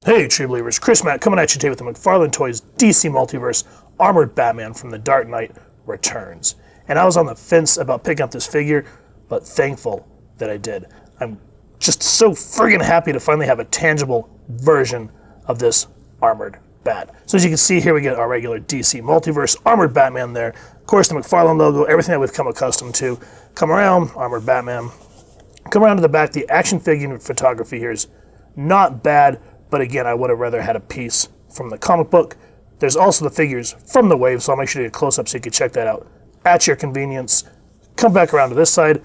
Hey, true believers, Chris Matt coming at you today with the McFarlane Toys DC Multiverse Armored Batman from The Dark Knight Returns. And I was on the fence about picking up this figure, but thankful that I did. I'm just so friggin' happy to finally have a tangible version of this Armored Bat. So as you can see here, we get our regular DC Multiverse Armored Batman there. Of course, the McFarlane logo, everything that we've come accustomed to. Come around, Armored Batman. Come around to the back. The action figure photography here is not bad. But again, I would have rather had a piece from the comic book. There's also the figures from the Wave, so I'll make sure to get a close-up so you can check that out at your convenience. Come back around to this side.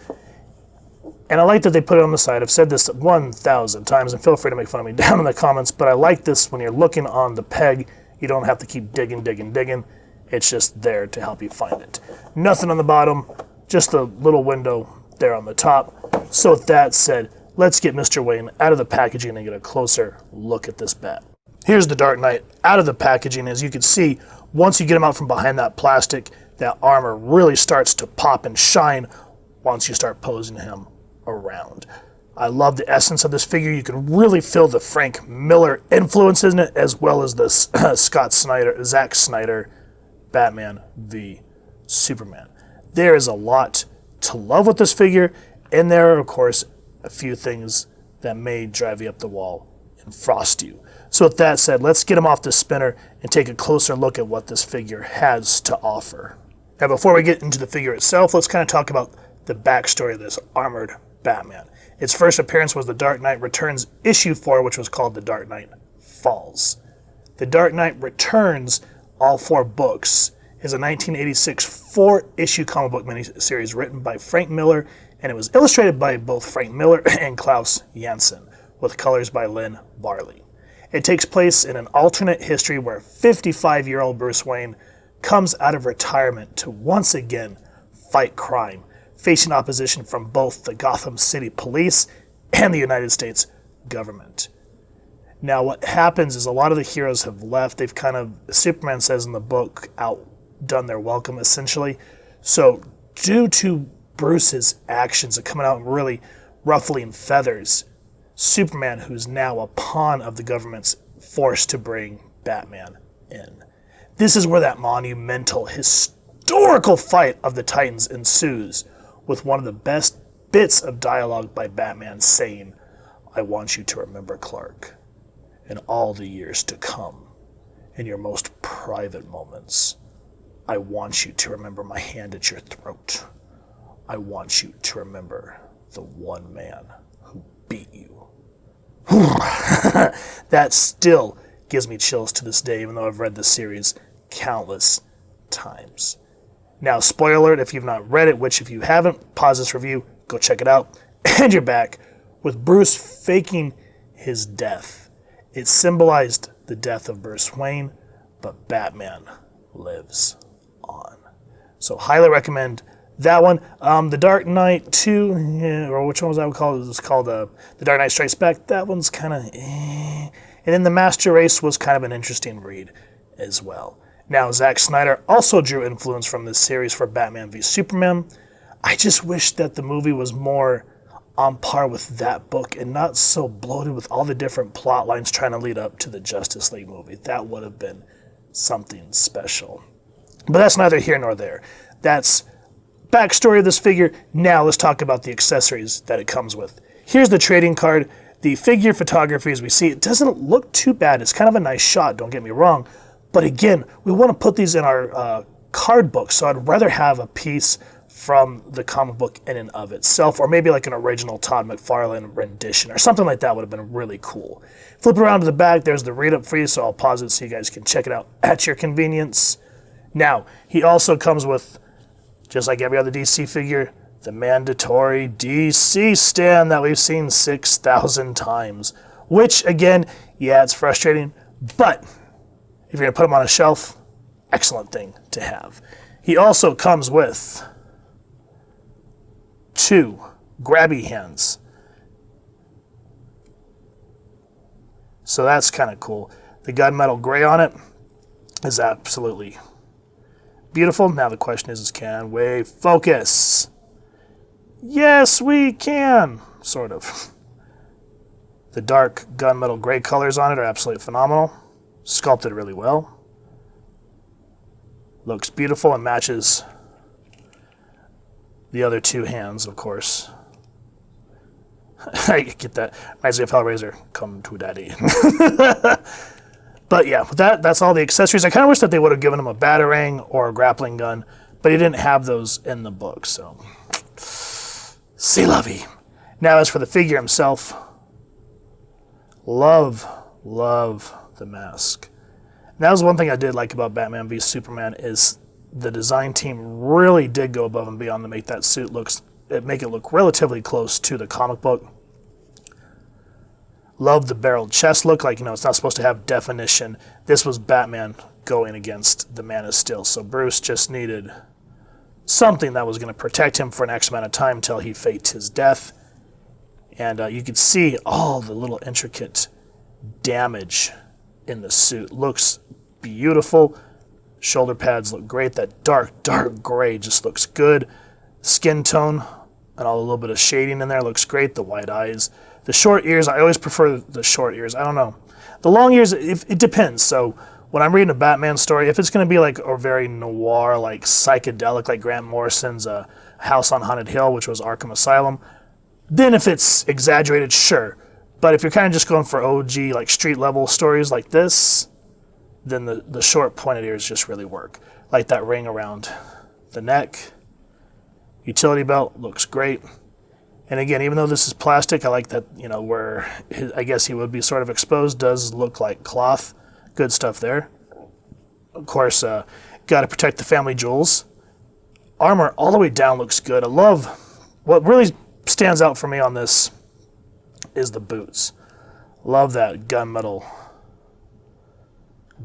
And I like that they put it on the side. I've said this 1,000 times, and feel free to make fun of me down in the comments, but I like this when you're looking on the peg. You don't have to keep digging. It's just there to help you find it. Nothing on the bottom, just a little window there on the top. So with that said, let's get Mr. Wayne out of the packaging and get a closer look at this bat. Here's the Dark Knight out of the packaging. As you can see, once you get him out from behind that plastic, that armor really starts to pop and shine once you start posing him around. I love the essence of this figure. You can really feel the Frank Miller influence in it, as well as the Zack Snyder Batman v Superman. There is a lot to love with this figure, and there are, of course, a few things that may drive you up the wall and frost you. So with that said, let's get him off the spinner and take a closer look at what this figure has to offer. Now before we get into the figure itself, let's kind of talk about the backstory of this Armored Batman. Its first appearance was The Dark Knight Returns issue 4, which was called The Dark Knight Falls. The Dark Knight Returns, all 4 books, is a 1986 4-issue comic book miniseries written by Frank Miller, and it was illustrated by both Frank Miller and Klaus Janson, with colors by Lynn Varley. It takes place in an alternate history where 55-year-old Bruce Wayne comes out of retirement to once again fight crime, facing opposition from both the Gotham City Police and the United States government. Now what happens is a lot of the heroes have left. They've kind of, Superman says in the book, outdone their welcome essentially. So due to Bruce's actions of coming out really ruffling feathers, Superman, who's now a pawn of the government's, forced to bring Batman in. This is where that monumental, historical fight of the Titans ensues, with one of the best bits of dialogue by Batman saying, "I want you to remember, Clark, in all the years to come, in your most private moments, I want you to remember my hand at your throat. I want you to remember the one man who beat you." That still gives me chills to this day, even though I've read this series countless times. Now, spoiler alert, if you've not read it, which if you haven't, pause this review, go check it out, and you're back. With Bruce faking his death, it symbolized the death of Bruce Wayne, but Batman lives on. So highly recommend that one. The Dark Knight 2, or which one was that called? It was called The Dark Knight Strikes Back. That one's kind of And then The Master Race was kind of an interesting read as well. Now, Zack Snyder also drew influence from this series for Batman v Superman. I just wish that the movie was more on par with that book and not so bloated with all the different plot lines trying to lead up to the Justice League movie. That would have been something special. But that's neither here nor there. That's backstory of this figure. Now let's talk about the accessories that it comes with. Here's the trading card. The figure photography, as we see, it doesn't look too bad. It's kind of a nice shot, don't get me wrong. But again, we want to put these in our card book, so I'd rather have a piece from the comic book in and of itself, or maybe like an original Todd McFarlane rendition, or something like that would have been really cool. Flip around to the back, there's the read-up for you, so I'll pause it so you guys can check it out at your convenience. Now, he also comes with, just like every other DC figure, the mandatory DC stand that we've seen 6,000 times. Which, again, yeah, it's frustrating, but if you're going to put him on a shelf, excellent thing to have. He also comes with 2 grabby hands. So that's kind of cool. The gunmetal gray on it is absolutely beautiful. Now the question is can we focus? Yes, we can, sort of. The dark gunmetal gray colors on it are absolutely phenomenal. Sculpted really well. Looks beautiful and matches the other two hands, of course. I get that. Reminds me of Hellraiser. Come to daddy. But yeah, with that's all the accessories. I kind of wish that they would have given him a batarang or a grappling gun, but he didn't have those in the book, so c'est la vie. Now, as for the figure himself, love the mask. And that was one thing I did like about Batman v Superman is the design team really did go above and beyond to make that suit make it look relatively close to the comic book. Love the barreled chest look, like, it's not supposed to have definition. This was Batman going against the Man of Steel, so Bruce just needed something that was going to protect him for an X amount of time until he faked his death. And you could see all the little intricate damage in the suit. Looks beautiful. Shoulder pads look great. That dark gray just looks good. Skin tone and all a little bit of shading in there looks great. The white eyes. The short ears, I always prefer the short ears. I don't know. The long ears, it depends. So when I'm reading a Batman story, if it's going to be like a very noir, like psychedelic, like Grant Morrison's House on Haunted Hill, which was Arkham Asylum, then if it's exaggerated, sure. But if you're kind of just going for OG, like street level stories like this, then the short pointed ears just really work. Like that ring around the neck. Utility belt looks great. And again, even though this is plastic, I like that, where I guess he would be sort of exposed does look like cloth. Good stuff there. Of course, got to protect the family jewels. Armor all the way down looks good. I love what really stands out for me on this is the boots. Love that gunmetal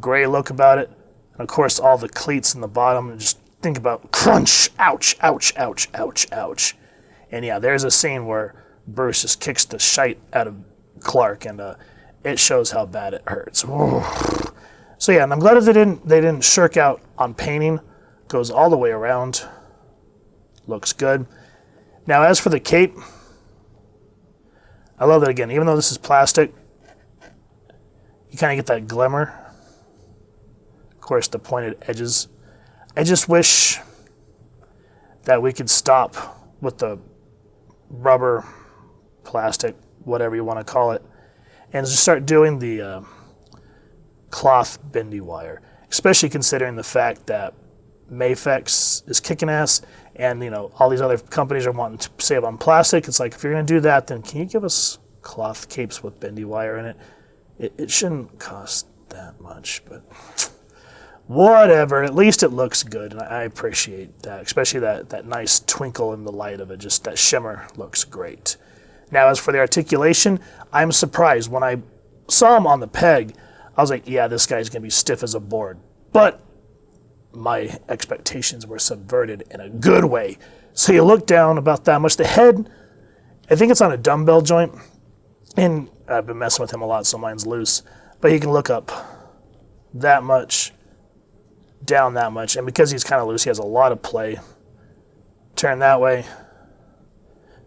gray look about it. And of course, all the cleats in the bottom. Just think about crunch, ouch, ouch, ouch, ouch, ouch. And yeah, there's a scene where Bruce just kicks the shite out of Clark, and it shows how bad it hurts. So yeah, and I'm glad that they didn't shirk out on painting. Goes all the way around. Looks good. Now, as for the cape, I love that again. Even though this is plastic, you kind of get that glimmer. Of course, the pointed edges. I just wish that we could stop with the rubber, plastic, whatever you want to call it, and just start doing the cloth bendy wire, especially considering the fact that Mafex is kicking ass, and all these other companies are wanting to save on plastic. It's like, if you're going to do that, then can you give us cloth capes with bendy wire in it? It shouldn't cost that much, but whatever. At least it looks good, and I appreciate that, especially that nice twinkle in the light of it. Just that shimmer looks great. Now, as for the articulation, I'm surprised. When I saw him on the peg, I was like, yeah, this guy's going to be stiff as a board. But my expectations were subverted in a good way. So you look down about that much. The head, I think it's on a dumbbell joint, and I've been messing with him a lot, so mine's loose. But you can look up that much, down that much, and because he's kind of loose, he has a lot of play. Turn that way.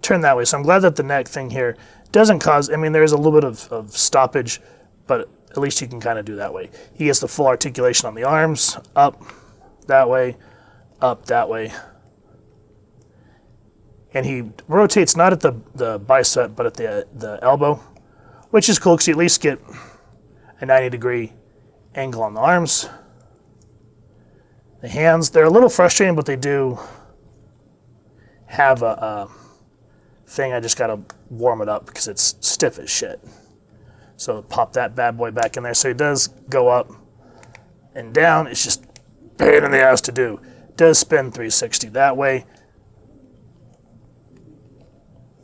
Turn that way. So I'm glad that the neck thing here doesn't cause, there's a little bit of stoppage, but at least you can kind of do that way. He gets the full articulation on the arms, up that way, up that way. And he rotates not at the bicep, but at the elbow, which is cool because you at least get a 90-degree angle on the arms. The hands, they're a little frustrating, but they do have a thing. I just got to warm it up because it's stiff as shit. So pop that bad boy back in there. So he does go up and down. It's just pain in the ass to do. Does spin 360 that way.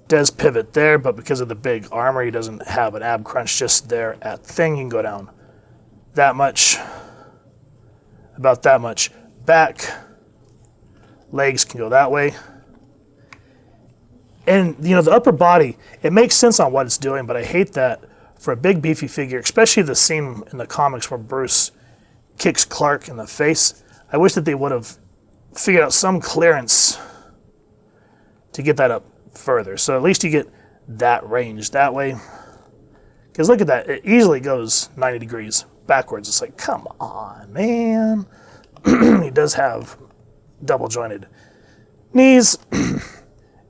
Does pivot there, but because of the big armor, he doesn't have an ab crunch just there at the thing. He can go down that much, about that much. Back, legs can go that way. And, the upper body, it makes sense on what it's doing, but I hate that for a big, beefy figure, especially the scene in the comics where Bruce kicks Clark in the face. I wish that they would have figured out some clearance to get that up further. So at least you get that range that way. Because look at that, it easily goes 90 degrees backwards. It's like, come on, man. He does have double jointed knees.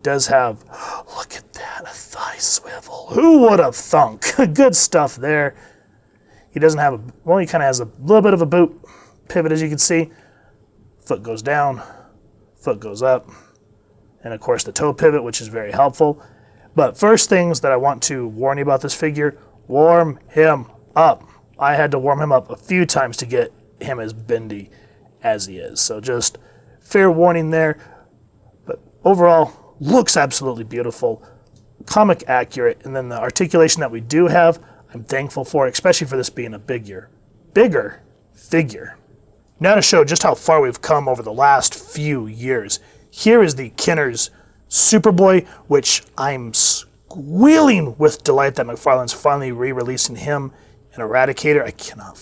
Does have, look at that, a thigh swivel. Who would have thunk? Good stuff there. He doesn't have he kind of has a little bit of a boot pivot, as you can see. Foot goes down, foot goes up, and of course the toe pivot, which is very helpful. But first things that I want to warn you about this figure, warm him up. I had to warm him up a few times to get him as bendy as he is. So just fair warning there. But overall, looks absolutely beautiful, comic accurate, and then the articulation that we do have, I'm thankful for, especially for this being a bigger figure. Now to show just how far we've come over the last few years, here is the Kenner's Superboy, which I'm squealing with delight that McFarlane's finally re-releasing him and Eradicator. I cannot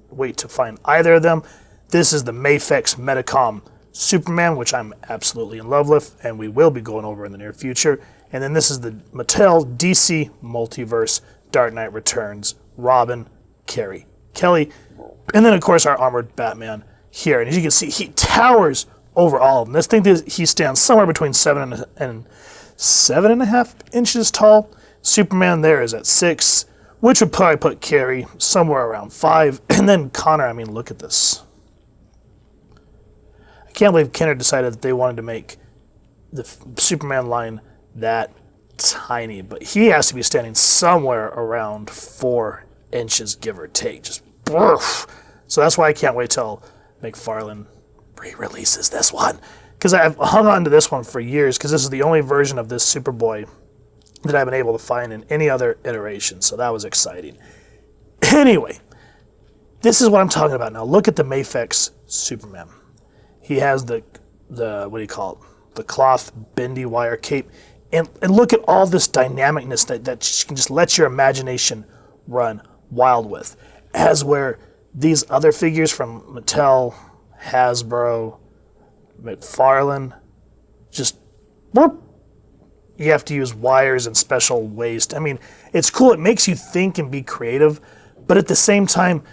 wait to find either of them. This is the Mafex Metacom Superman, which I'm absolutely in love with, and we will be going over in the near future. And then this is the Mattel DC Multiverse Dark Knight Returns Robin, Carrie Kelly. And then, of course, our Armored Batman here. And as you can see, he towers over all of them. This thing, he stands somewhere between 7.5 inches tall. Superman there is at 6, which would probably put Carrie somewhere around 5. And then Connor, I mean, look at this. I can't believe Kenner decided that they wanted to make the Superman line that tiny, but he has to be standing somewhere around 4 inches, give or take. Just broof. So that's why I can't wait till McFarlane re-releases this one, because I've hung on to this one for years, because this is the only version of this Superboy that I've been able to find in any other iteration, so that was exciting. Anyway, this is what I'm talking about now. Look at the Mafex Superman. He has the what do you call it? The cloth bendy wire cape. And look at all this dynamicness that you can just let your imagination run wild with. As where these other figures from Mattel, Hasbro, McFarlane, just whoop, you have to use wires and special ways. I mean, it's cool. It makes you think and be creative. But at the same time,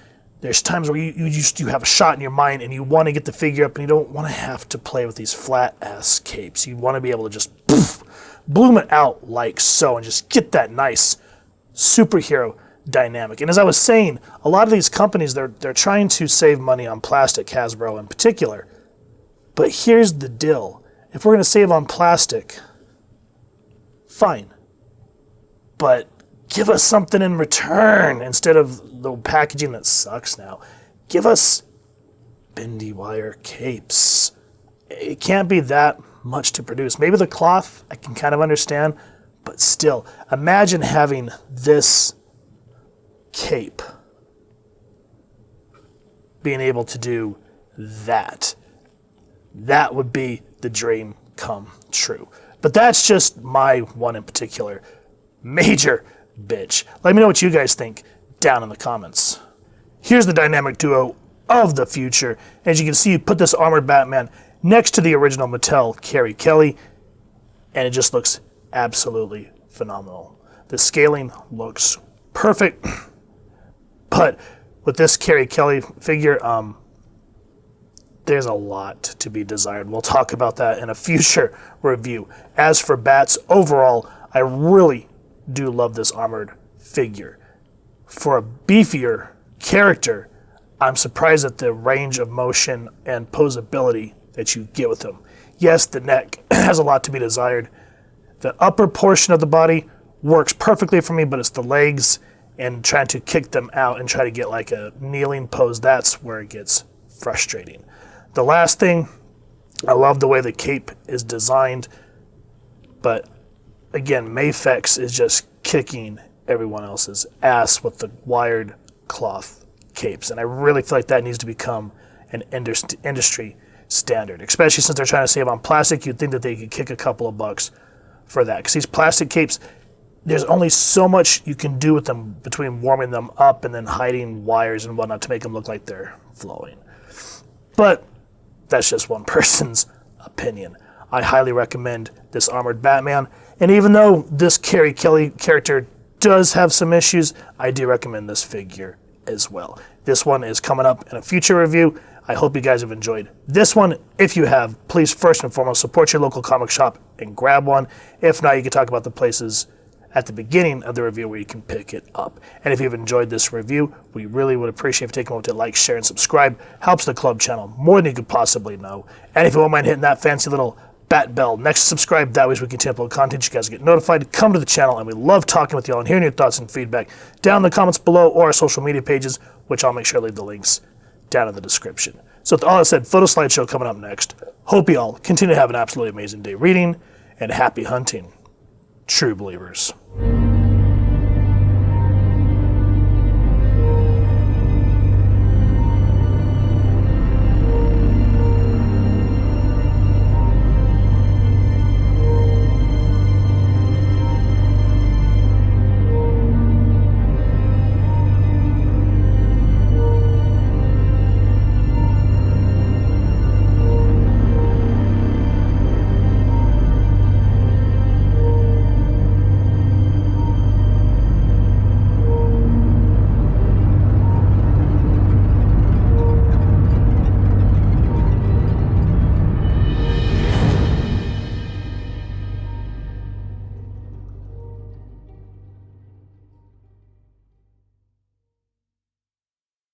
there's times where you have a shot in your mind and you want to get the figure up and you don't want to have to play with these flat-ass capes. You want to be able to just poof, bloom it out like so and just get that nice superhero dynamic. And as I was saying, a lot of these companies, they're trying to save money on plastic, Hasbro in particular. But here's the deal. If we're going to save on plastic, fine. But give us something in return instead of the packaging that sucks now. Give us bendy wire capes. It can't be that much to produce. Maybe the cloth, I can kind of understand, but still, imagine having this cape being able to do that. That would be the dream come true. But that's just my one in particular major bitch. Let me know what you guys think down in the comments. Here's the dynamic duo of the future. As you can see, you put this Armored Batman next to the original Mattel Carrie Kelly, and it just looks absolutely phenomenal. The scaling looks perfect, but with this Carrie Kelly figure, there's a lot to be desired. We'll talk about that in a future review. As for bats, overall, I really do love this armored figure. For a beefier character, I'm surprised at the range of motion and posability that you get with him. Yes, the neck has a lot to be desired. The upper portion of the body works perfectly for me, but it's the legs and trying to kick them out and try to get like a kneeling pose, that's where it gets frustrating. The last thing, I love the way the cape is designed, but again, Mafex is just kicking everyone else's ass with the wired cloth capes, and I really feel like that needs to become an industry standard, especially since they're trying to save on plastic. You'd think that they could kick a couple of bucks for that, because these plastic capes, there's only so much you can do with them between warming them up and then hiding wires and whatnot to make them look like they're flowing. But that's just one person's opinion. I highly recommend this Armored Batman, and even though this Carrie Kelly character does have some issues, I do recommend this figure as well. This one is coming up in a future review. I hope you guys have enjoyed this one. If you have, please first and foremost support your local comic shop and grab one. If not, you can talk about the places at the beginning of the review where you can pick it up. And if you've enjoyed this review, we really would appreciate if you take a moment to like, share, and subscribe. Helps the club channel more than you could possibly know. And if you won't mind hitting that fancy little bat bell next to subscribe, that way we can upload content, you guys get notified. Come to the channel, and we love talking with y'all and hearing your thoughts and feedback down in the comments below or our social media pages, which I'll make sure to leave the links down in the description. So with all that said, photo slideshow coming up next. Hope you all continue to have an absolutely amazing day reading, and happy hunting, true believers.